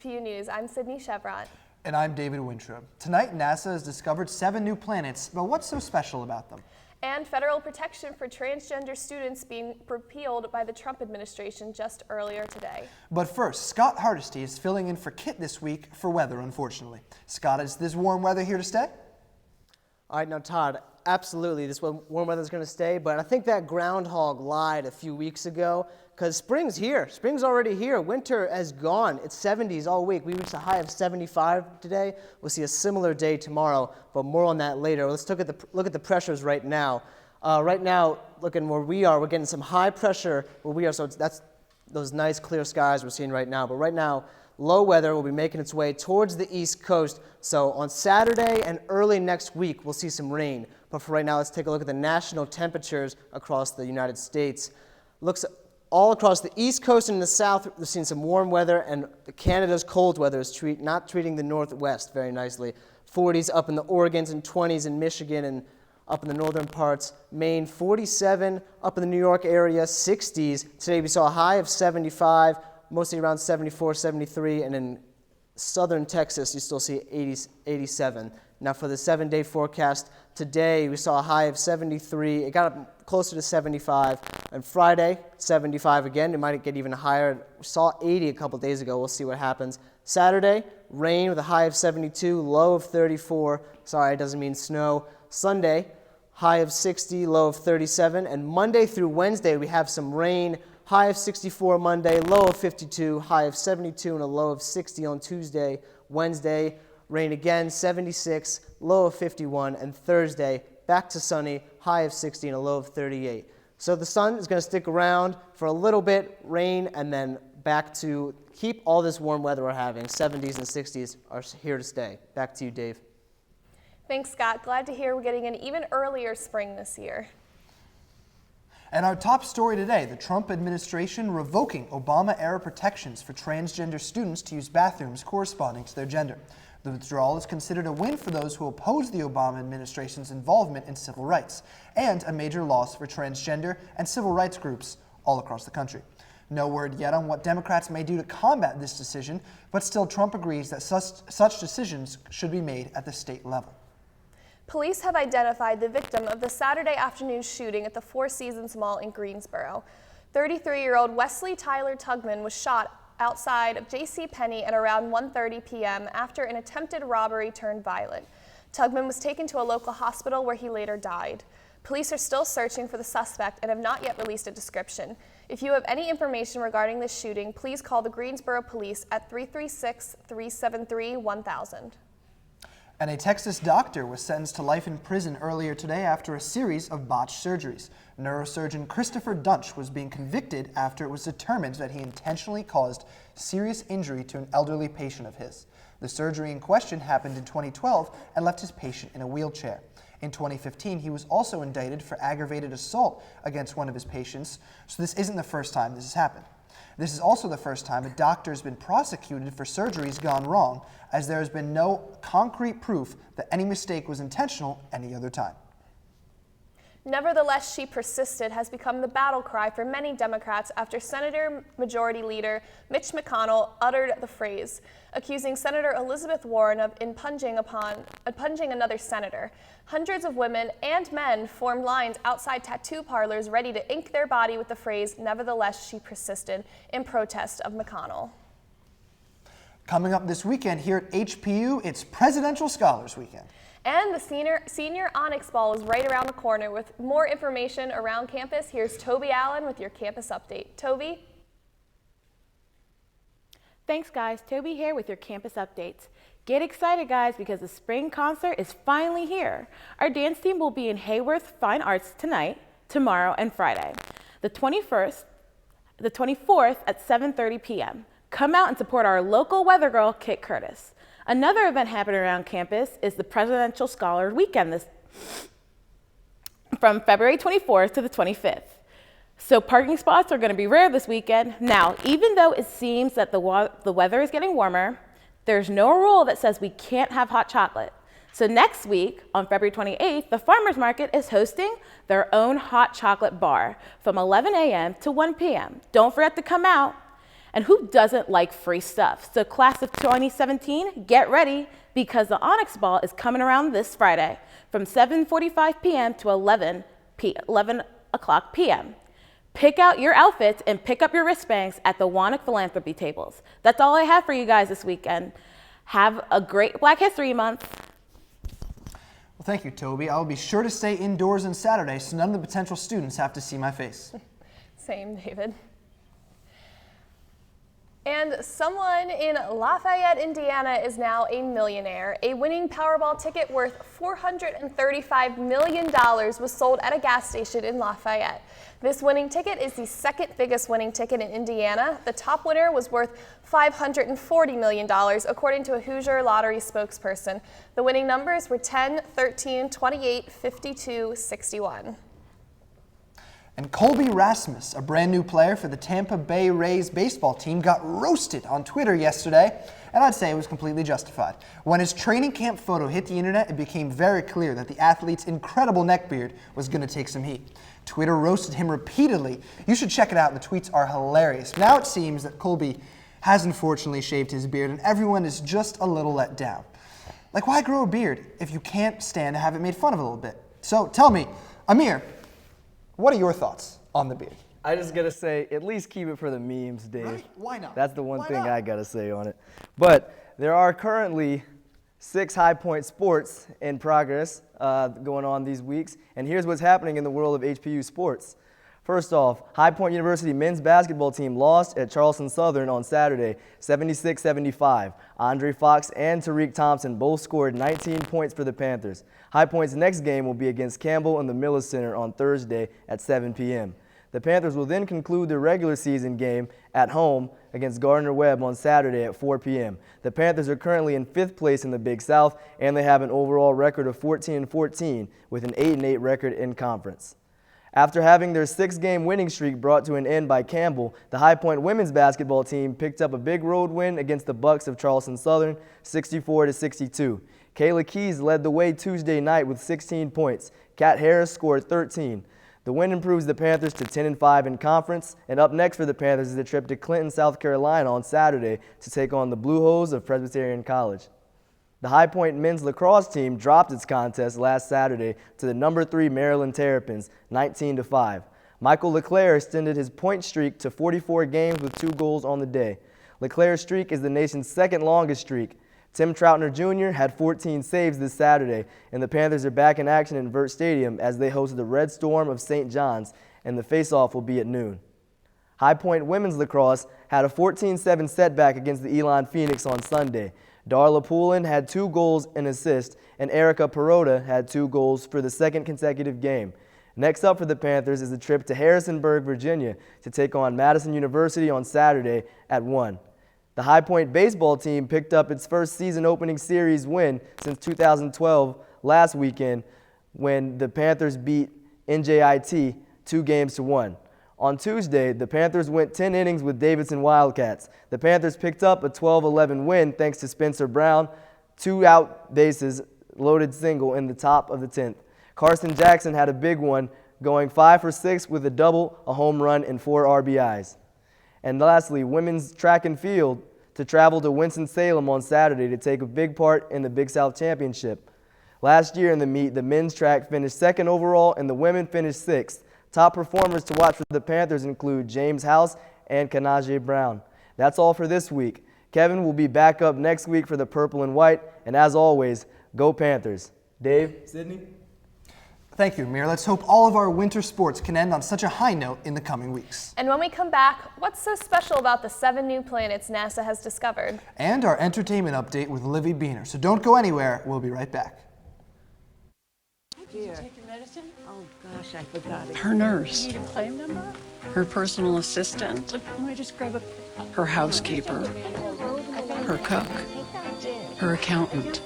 HPU News, I'm Sydney Chevron. And I'm David Wintrow. Tonight, NASA has discovered 7 new planets, but what's so special about them? And federal protection for transgender students being repealed by the Trump administration just earlier today. But first, Scott Hardesty is filling in for Kit this week for weather, unfortunately. Scott, is this warm weather here to stay? All right, now Todd, absolutely, this warm weather is going to stay, but I think that groundhog lied a few weeks ago because spring's here. Spring's already here. Winter has gone. It's 70s all week. We reached a high of 75 today. We'll see a similar day tomorrow, but more on that later. Let's look at the pressures right now. Right now, looking where we are, we're getting some high pressure where we are, so that's those nice clear skies we're seeing right now. But right now, low weather will be making its way towards the East Coast. So on Saturday and early next week, we'll see some rain. But for right now, let's take a look at the national temperatures across the United States. Looks all across the East Coast and the South, we're seeing some warm weather, and Canada's cold weather is not treating the Northwest very nicely. 40s up in the Oregons and 20s in Michigan and up in the northern parts. Maine, 47 up in the New York area, 60s. Today we saw a high of 75, mostly around 74, 73, and in southern Texas you still see 87. Now for the 7-day forecast, today we saw a high of 73. It got up closer to 75. And Friday, 75 again. It might get even higher. We saw 80 a couple days ago. We'll see what happens. Saturday, rain with a high of 72, low of 34. Sorry, it doesn't mean snow. Sunday, high of 60, low of 37. And Monday through Wednesday, we have some rain. High of 64 Monday, low of 52, high of 72, and a low of 60 on Tuesday. Wednesday, rain again, 76, low of 51, and Thursday, back to sunny, high of 60 and a low of 38. So the sun is going to stick around for a little bit, rain, and then back to keep all this warm weather we're having. 70s and 60s are here to stay. Back to you, Dave. Thanks, Scott. Glad to hear we're getting an even earlier spring this year. And our top story today, the Trump administration revoking Obama-era protections for transgender students to use bathrooms corresponding to their gender. The withdrawal is considered a win for those who oppose the Obama administration's involvement in civil rights, and a major loss for transgender and civil rights groups all across the country. No word yet on what Democrats may do to combat this decision, but still Trump agrees that such decisions should be made at the state level. Police have identified the victim of the Saturday afternoon shooting at the Four Seasons Mall in Greensboro. 33-year-old Wesley Tyler Tugman was shot outside of JCPenney at around 1:30 p.m. after an attempted robbery turned violent. Tugman was taken to a local hospital where he later died. Police are still searching for the suspect and have not yet released a description. If you have any information regarding this shooting, please call the Greensboro Police at 336-373-1000. And a Texas doctor was sentenced to life in prison earlier today after a series of botched surgeries. Neurosurgeon Christopher Dunch was being convicted after it was determined that he intentionally caused serious injury to an elderly patient of his. The surgery in question happened in 2012 and left his patient in a wheelchair. In 2015, he was also indicted for aggravated assault against one of his patients, so this isn't the first time this has happened. This is also the first time a doctor has been prosecuted for surgeries gone wrong, as there has been no concrete proof that any mistake was intentional any other time. Nevertheless, she persisted has become the battle cry for many Democrats after Senator Majority Leader Mitch McConnell uttered the phrase, accusing Senator Elizabeth Warren of impinging another senator. Hundreds of women and men formed lines outside tattoo parlors ready to ink their body with the phrase, "Nevertheless, she persisted," in protest of McConnell. Coming up this weekend here at HPU, it's Presidential Scholars Weekend. And the senior Onyx Ball is right around the corner. With more information around campus, here's Toby Allen with your campus update. Toby? Thanks, guys. Toby here with your campus updates. Get excited, guys, because the spring concert is finally here. Our dance team will be in Hayworth Fine Arts tonight, tomorrow, and Friday. The 24th at 7:30 p.m. Come out and support our local weather girl, Kit Curtis. Another event happening around campus is the Presidential Scholar Weekend from February 24th to the 25th. So parking spots are going to be rare this weekend. Now, even though it seems that the weather is getting warmer, there's no rule that says we can't have hot chocolate. So next week, on February 28th, the Farmers Market is hosting their own hot chocolate bar from 11 a.m. to 1 p.m. Don't forget to come out. And who doesn't like free stuff? So class of 2017, get ready because the Onyx Ball is coming around this Friday from 7:45 p.m. to 11 o'clock p.m. Pick out your outfits and pick up your wristbands at the Wannock Philanthropy tables. That's all I have for you guys this weekend. Have a great Black History Month. Well, thank you, Toby. I'll be sure to stay indoors on Saturday so none of the potential students have to see my face. Same, David. And someone in Lafayette, Indiana is now a millionaire. A winning Powerball ticket worth $435 million was sold at a gas station in Lafayette. This winning ticket is the second biggest winning ticket in Indiana. The top winner was worth $540 million, according to a Hoosier Lottery spokesperson. The winning numbers were 10, 13, 28, 52, 61. And Colby Rasmus, a brand new player for the Tampa Bay Rays baseball team, got roasted on Twitter yesterday, and I'd say it was completely justified. When his training camp photo hit the internet, it became very clear that the athlete's incredible neckbeard was going to take some heat. Twitter roasted him repeatedly. You should check it out. The tweets are hilarious. Now it seems that Colby has unfortunately shaved his beard, and everyone is just a little let down. Like, why grow a beard if you can't stand to have it made fun of a little bit? So tell me, Amir, what are your thoughts on the beard? I just gotta say, at least keep it for the memes, Dave. Right? Why not? That's the one Why thing not? I gotta say on it. But there are currently 6 High Point sports in progress going on these weeks, and here's what's happening in the world of HPU sports. First off, High Point University men's basketball team lost at Charleston Southern on Saturday, 76-75. Andre Fox and Tariq Thompson both scored 19 points for the Panthers. High Point's next game will be against Campbell in the Miller Center on Thursday at 7 p.m. The Panthers will then conclude their regular season game at home against Gardner-Webb on Saturday at 4 p.m. The Panthers are currently in 5th place in the Big South, and they have an overall record of 14-14 with an 8-8 record in conference. After having their 6-game winning streak brought to an end by Campbell, the High Point women's basketball team picked up a big road win against the Bucks of Charleston Southern, 64-62. Kayla Keys led the way Tuesday night with 16 points. Kat Harris scored 13. The win improves the Panthers to 10-5 in conference, and up next for the Panthers is a trip to Clinton, South Carolina on Saturday to take on the Blue Hose of Presbyterian College. The High Point men's lacrosse team dropped its contest last Saturday to the number 3 Maryland Terrapins, 19-5. Michael LeClaire extended his point streak to 44 games with 2 goals on the day. LeClaire's streak is the nation's second longest streak. Tim Troutner Jr. had 14 saves this Saturday, and the Panthers are back in action in Vert Stadium as they host the Red Storm of St. John's, and the face-off will be at noon. High Point women's lacrosse had a 14-7 setback against the Elon Phoenix on Sunday. Darla Poulin had 2 goals and assists, and Erica Perota had 2 goals for the second consecutive game. Next up for the Panthers is a trip to Harrisonburg, Virginia to take on Madison University on Saturday at 1. The High Point baseball team picked up its first season opening series win since 2012 last weekend when the Panthers beat NJIT 2-1. On Tuesday, the Panthers went 10 innings with Davidson Wildcats. The Panthers picked up a 12-11 win thanks to Spencer Brown, 2 out bases loaded single in the top of the 10th. Carson Jackson had a big one, going 5 for 6 with a double, a home run, and 4 RBIs. And lastly, women's track and field to travel to Winston-Salem on Saturday to take a big part in the Big South Championship. Last year in the meet, the men's track finished 2nd overall and the women finished 6th. Top performers to watch for the Panthers include James House and Kanaje Brown. That's all for this week. Kevin will be back up next week for the Purple and White, and as always, go Panthers. Dave, Sydney? Thank you, Amir. Let's hope all of our winter sports can end on such a high note in the coming weeks. And when we come back, what's so special about the 7 new planets NASA has discovered? And our entertainment update with Livy Beaner. So don't go anywhere. We'll be right back. Did you take your medicine? Oh gosh, I forgot it. Her nurse, You need a claim number? her personal assistant, Let me just grab a. her housekeeper, her cook, her accountant.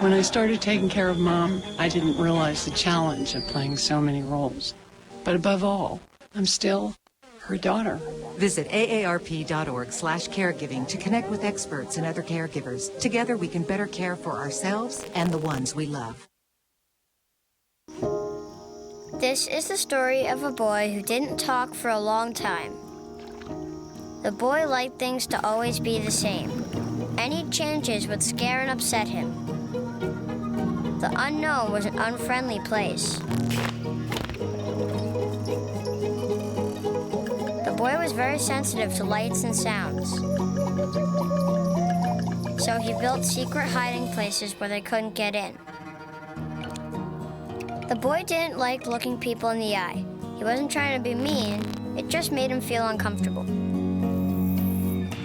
When I started taking care of Mom, I didn't realize the challenge of playing so many roles. But above all, I'm still her daughter. Visit aarp.org/caregiving to connect with experts and other caregivers. Together we can better care for ourselves and the ones we love. This is the story of a boy who didn't talk for a long time. The boy liked things to always be the same. Any changes would scare and upset him. The unknown was an unfriendly place. The boy was very sensitive to lights and sounds. So he built secret hiding places where they couldn't get in. The boy didn't like looking people in the eye. He wasn't trying to be mean, it just made him feel uncomfortable.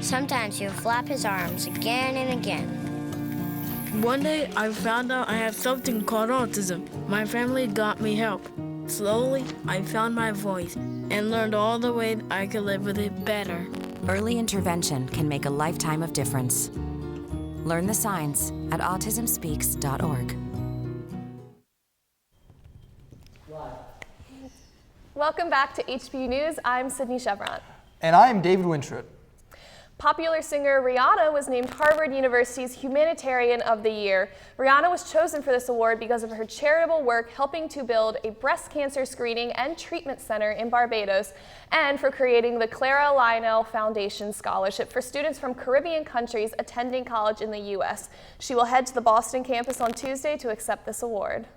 Sometimes he would flap his arms again and again. One day I found out I have something called autism. My family got me help. Slowly, I found my voice and learned all the ways I could live with it better. Early intervention can make a lifetime of difference. Learn the signs at autismspeaks.org. Welcome back to HPU News. I'm Sydney Chevron. And I'm David Wintrout. Popular singer Rihanna was named Harvard University's Humanitarian of the Year. Rihanna was chosen for this award because of her charitable work helping to build a breast cancer screening and treatment center in Barbados, and for creating the Clara Lionel Foundation Scholarship for students from Caribbean countries attending college in the U.S. She will head to the Boston campus on Tuesday to accept this award.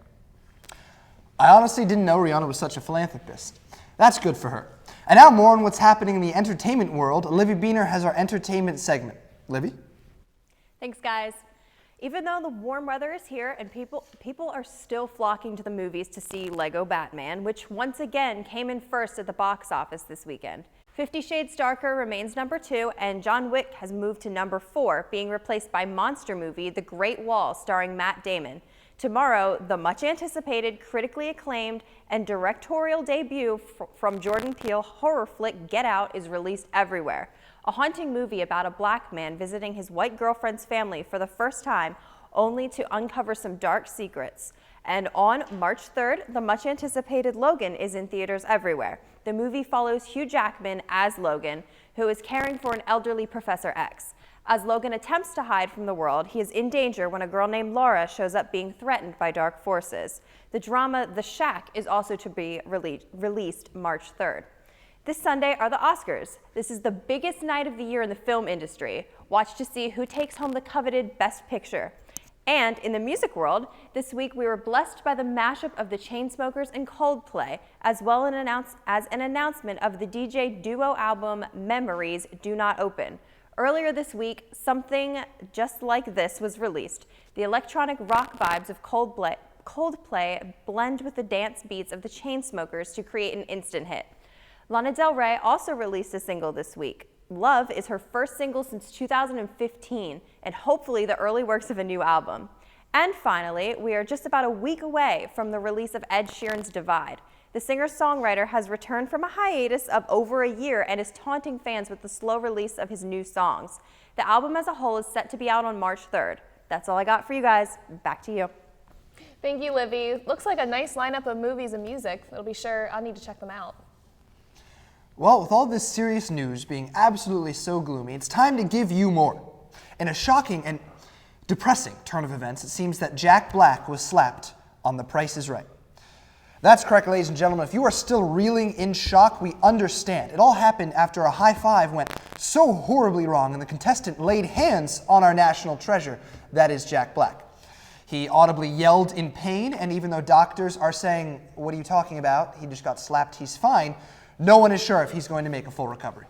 I honestly didn't know Rihanna was such a philanthropist. That's good for her. And now more on what's happening in the entertainment world. Livy Beener has our entertainment segment. Livy? Thanks, guys. Even though the warm weather is here and people are still flocking to the movies to see Lego Batman, which once again came in first at the box office this weekend. 50 Shades Darker remains number 2, and John Wick has moved to number 4, being replaced by monster movie The Great Wall starring Matt Damon. Tomorrow, the much-anticipated, critically acclaimed, and directorial debut from Jordan Peele horror flick Get Out is released everywhere. A haunting movie about a black man visiting his white girlfriend's family for the first time, only to uncover some dark secrets. And on March 3rd, the much-anticipated Logan is in theaters everywhere. The movie follows Hugh Jackman as Logan, who is caring for an elderly Professor X. As Logan attempts to hide from the world, he is in danger when a girl named Laura shows up being threatened by dark forces. The drama The Shack is also to be released March 3rd. This Sunday are the Oscars. This is the biggest night of the year in the film industry. Watch to see who takes home the coveted Best Picture. And in the music world, this week we were blessed by the mashup of the Chainsmokers and Coldplay, as well as an announcement of the DJ duo album Memories Do Not Open. Earlier this week, something just like this was released. The electronic rock vibes of Coldplay blend with the dance beats of the Chainsmokers to create an instant hit. Lana Del Rey also released a single this week. Love is her first single since 2015, and hopefully the early works of a new album. And finally, we are just about a week away from the release of Ed Sheeran's Divide. The singer-songwriter has returned from a hiatus of over a year and is taunting fans with the slow release of his new songs. The album as a whole is set to be out on March 3rd. That's all I got for you guys. Back to you. Thank you, Livy. Looks like a nice lineup of movies and music. I'll need to check them out. Well, with all this serious news being absolutely so gloomy, it's time to give you more. In a shocking and depressing turn of events, it seems that Jack Black was slapped on The Price is Right. That's correct, ladies and gentlemen. If you are still reeling in shock, we understand. It all happened after a high five went so horribly wrong and the contestant laid hands on our national treasure, that is Jack Black. He audibly yelled in pain, and even though doctors are saying, "What are you talking about? He just got slapped, he's fine," no one is sure if he's going to make a full recovery.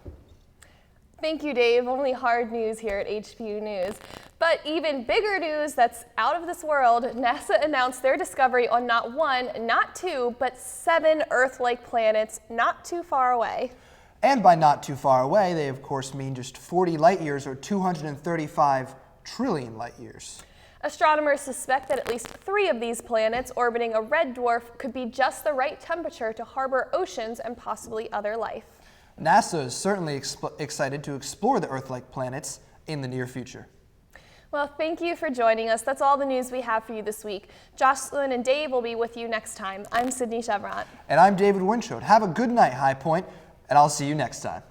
Thank you, Dave. Only hard news here at HPU News. But even bigger news that's out of this world, NASA announced their discovery on not 1, not 2, but 7 Earth-like planets not too far away. And by not too far away, they of course mean just 40 light years or 235 trillion light years. Astronomers suspect that at least 3 of these planets orbiting a red dwarf could be just the right temperature to harbor oceans and possibly other life. NASA is certainly excited to explore the Earth-like planets in the near future. Well, thank you for joining us. That's all the news we have for you this week. Jocelyn and Dave will be with you next time. I'm Sydney Chevron. And I'm David Wintrout. Have a good night, High Point, and I'll see you next time.